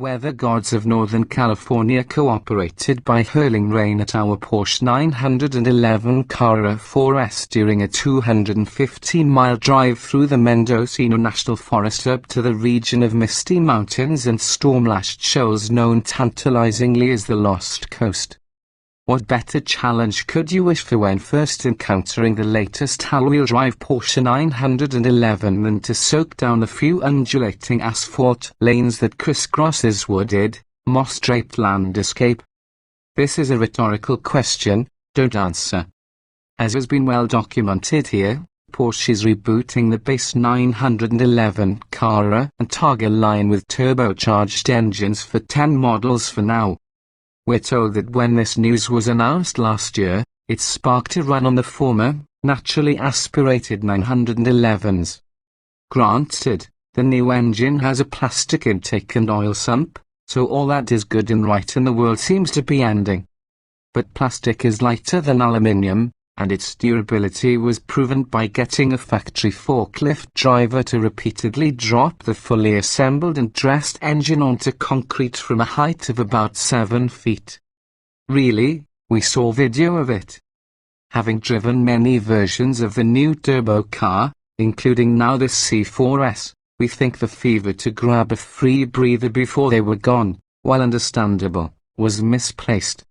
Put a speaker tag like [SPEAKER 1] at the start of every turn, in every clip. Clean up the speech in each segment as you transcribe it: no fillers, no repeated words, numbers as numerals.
[SPEAKER 1] weather gods of Northern California cooperated by hurling rain at our Porsche 911 Carrera 4S during a 250-mile drive through the Mendocino National Forest up to the region of misty mountains and storm-lashed shoals known tantalizingly as the Lost Coast. What better challenge could you wish for when first encountering the latest all-wheel drive Porsche 911 than to soak down a few undulating asphalt lanes that crisscross this wooded, moss-draped landscape? This is a rhetorical question, don't answer. As has been well documented here, Porsche is rebooting the base 911 Carrera and Targa line with turbocharged engines for 10 models for now. We're told that when this news was announced last year, it sparked a run on the former, naturally aspirated 911s. Granted, the new engine has a plastic intake and oil sump, so all that is good and right in the world seems to be ending. But plastic is lighter than aluminium, and its durability was proven by getting a factory forklift driver to repeatedly drop the fully assembled and dressed engine onto concrete from a height of about 7 feet. Really, we saw video of it. Having driven many versions of the new turbo car, including now the C4S, we think the fever to grab a free breather before they were gone, while understandable, was misplaced.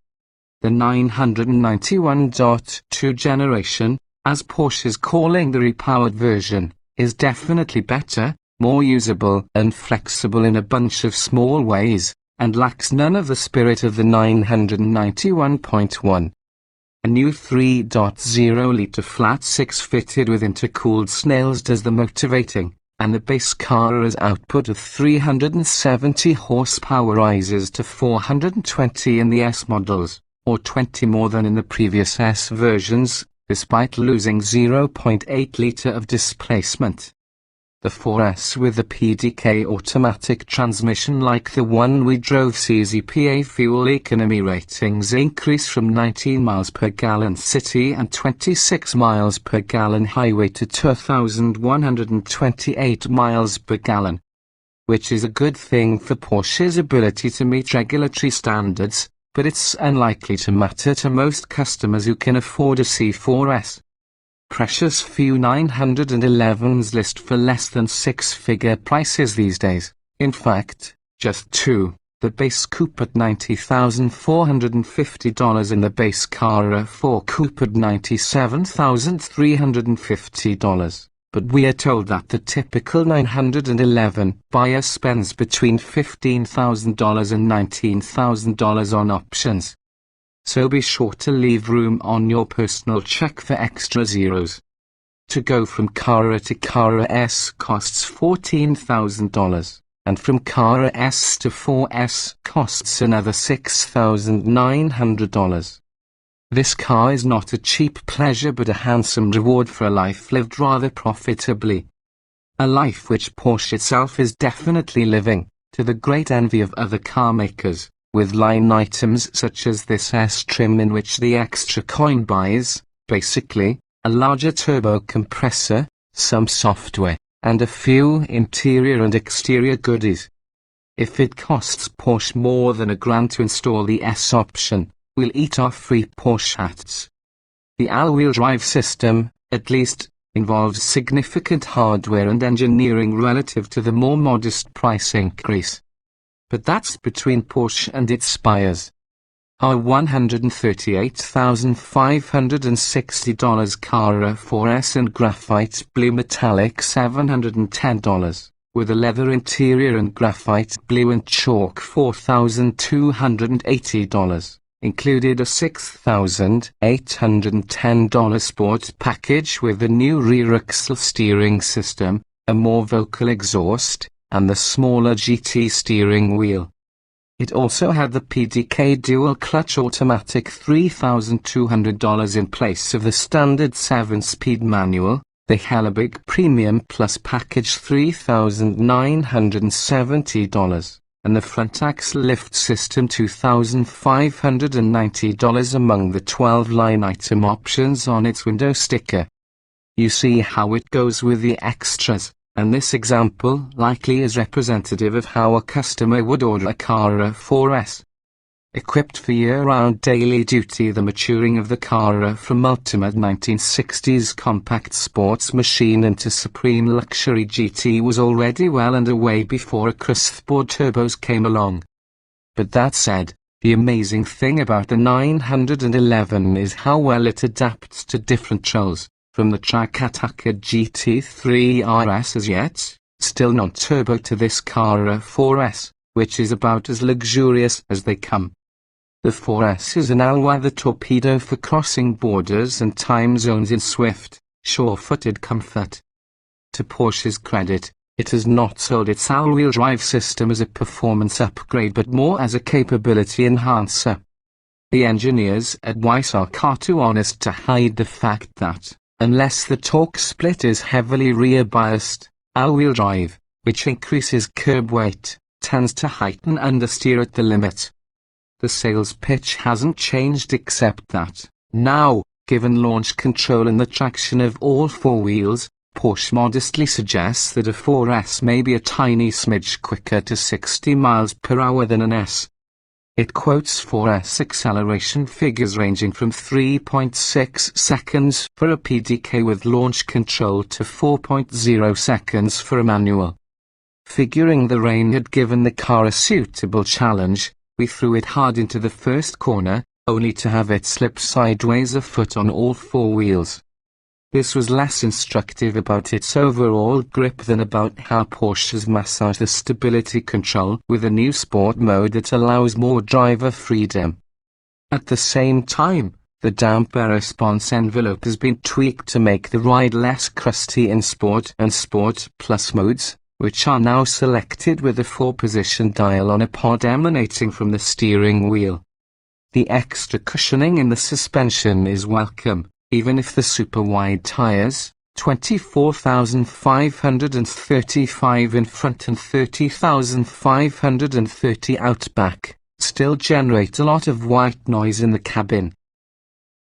[SPEAKER 1] The 991.2 generation, as Porsche is calling the repowered version, is definitely better, more usable and flexible in a bunch of small ways, and lacks none of the spirit of the 991.1. A new 3.0-litre flat 6 fitted with intercooled snails does the motivating, and the base Carrera's output of 370 horsepower rises to 420 in the S models, or 20 more than in the previous S versions, despite losing 0.8 litre of displacement. The 4S with the PDK automatic transmission like the one we drove sees EPA fuel economy ratings increase from 19 miles per gallon city and 26 miles per gallon highway to 2,128 miles per gallon. Which is a good thing for Porsche's ability to meet regulatory standards, but it's unlikely to matter to most customers who can afford a C4S. Precious few 911s list for less than 6-figure prices these days. In fact, just 2, the base Coupe at $90,450 and the base Carrera 4 Coupe at $97,350. But we are told that the typical 911 buyer spends between $15,000 and $19,000 on options. So be sure to leave room on your personal check for extra zeros. To go from Carrera to Carrera S costs $14,000, and from Carrera S to 4S costs another $6,900. This car is not a cheap pleasure but a handsome reward for a life lived rather profitably. A life which Porsche itself is definitely living, to the great envy of other car makers, with line items such as this S trim in which the extra coin buys, basically, a larger turbo compressor, some software, and a few interior and exterior goodies. If it costs Porsche more than $1,000 to install the S option, we'll eat our free Porsche hats. The all-wheel drive system, at least, involves significant hardware and engineering relative to the more modest price increase. But that's between Porsche and its buyers. Our $138,560 Carrera 4S and graphite blue metallic $710, with a leather interior and graphite blue and chalk $4,280. Included a $6,810 sport package with the new rear axle steering system, a more vocal exhaust, and the smaller GT steering wheel. It also had the PDK dual-clutch automatic $3,200 in place of the standard 7-speed manual, the Hellebig Premium Plus package $3,970. And the front axle lift system $2,590 among the 12 line item options on its window sticker. You see how it goes with the extras. and this example likely is representative of how a customer would order a Carrera 4S. Equipped for year-round daily duty, the maturing of the Carrera from ultimate 1960s compact sports machine into supreme luxury GT was already well underway before a crisp-board turbos came along. But that said, the amazing thing about the 911 is how well it adapts to different controls, from the track-attacker GT3 RS as yet, still non-turbo, to this Carrera 4S, which is about as luxurious as they come. The 4S is an all-weather torpedo for crossing borders and time zones in swift, sure-footed comfort. To Porsche's credit, it has not sold its all-wheel drive system as a performance upgrade but more as a capability enhancer. The engineers at Weiss are far too honest to hide the fact that, unless the torque split is heavily rear-biased, all-wheel drive, which increases curb weight, tends to heighten understeer at the limit. The sales pitch hasn't changed except that, now, given launch control and the traction of all four wheels, Porsche modestly suggests that a 4S may be a tiny smidge quicker to 60 miles per hour than an S. It quotes 4S acceleration figures ranging from 3.6 seconds for a PDK with launch control to 4.0 seconds for a manual. Figuring the rain had given the car a suitable challenge, we threw it hard into the first corner, only to have it slip sideways a foot on all four wheels. This was less instructive about its overall grip than about how Porsche has massaged the stability control with a new sport mode that allows more driver freedom. At the same time, the damper response envelope has been tweaked to make the ride less crusty in Sport and Sport Plus modes, which are now selected with a 4-position dial on a pod emanating from the steering wheel. The extra cushioning in the suspension is welcome, even if the super-wide tires, 24,535 in front and 30,530 out back, still generate a lot of white noise in the cabin.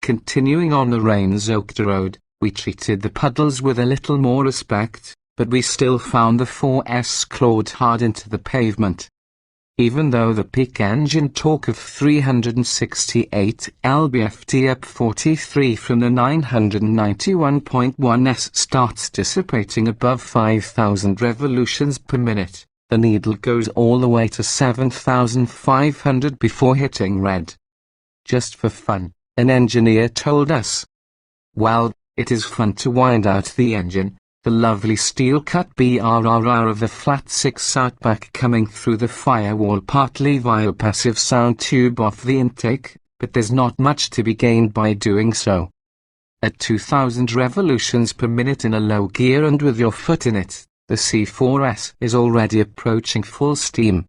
[SPEAKER 1] Continuing on the rain-soaked road, we treated the puddles with a little more respect, but we still found the 4S clawed hard into the pavement. Even though the peak engine torque of 368 lb-ft up 43 from the 991.1s starts dissipating above 5,000 revolutions per minute, the needle goes all the way to 7,500 before hitting red. Just for fun, an engineer told us. Well, it is fun to wind out the engine. The lovely steel-cut BRRR of the flat 6 Outback coming through the firewall partly via a passive sound tube off the intake, but there's not much to be gained by doing so. At 2,000 revolutions per minute in a low gear and with your foot in it, the C4S is already approaching full steam.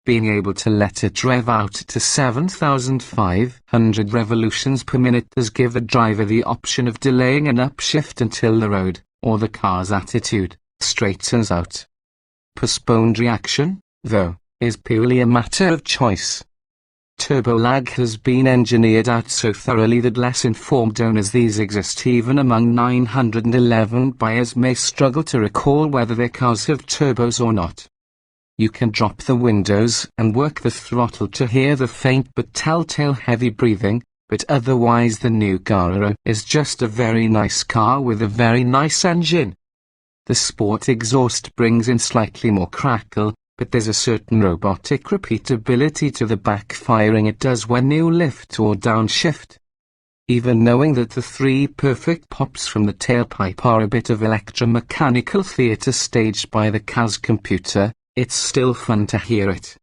[SPEAKER 1] Being able to let it rev out to 7,500 revolutions per minute does give the driver the option of delaying an upshift until the road, or the car's attitude, straightens out. Postponed reaction, though, is purely a matter of choice. Turbo lag has been engineered out so thoroughly that less informed owners these exist even among 911 buyers may struggle to recall whether their cars have turbos or not. You can drop the windows and work the throttle to hear the faint but telltale heavy breathing, but otherwise the new Carrera is just a very nice car with a very nice engine. The sport exhaust brings in slightly more crackle, but there's a certain robotic repeatability to the backfiring it does when you lift or downshift. Even knowing that the 3 perfect pops from the tailpipe are a bit of electromechanical theatre staged by the CAS computer, it's still fun to hear it.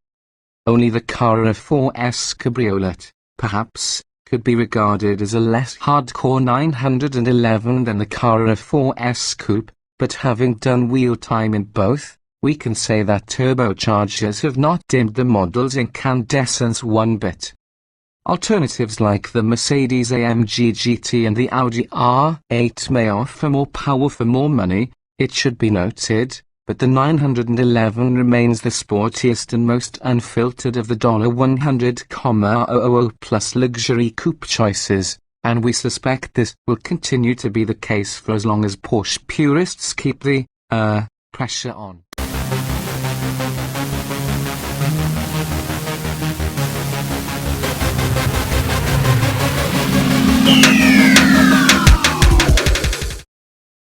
[SPEAKER 1] Only the Carrera 4S Cabriolet, perhaps, could be regarded as a less hardcore 911 than the Carrera 4S Coupe, but having done wheel time in both, we can say that turbochargers have not dimmed the model's incandescence one bit. Alternatives like the Mercedes-AMG GT and the Audi R8 may offer more power for more money, it should be noted, but the 911 remains the sportiest and most unfiltered of the $100,000 plus luxury coupe choices, and we suspect this will continue to be the case for as long as Porsche purists keep the pressure on.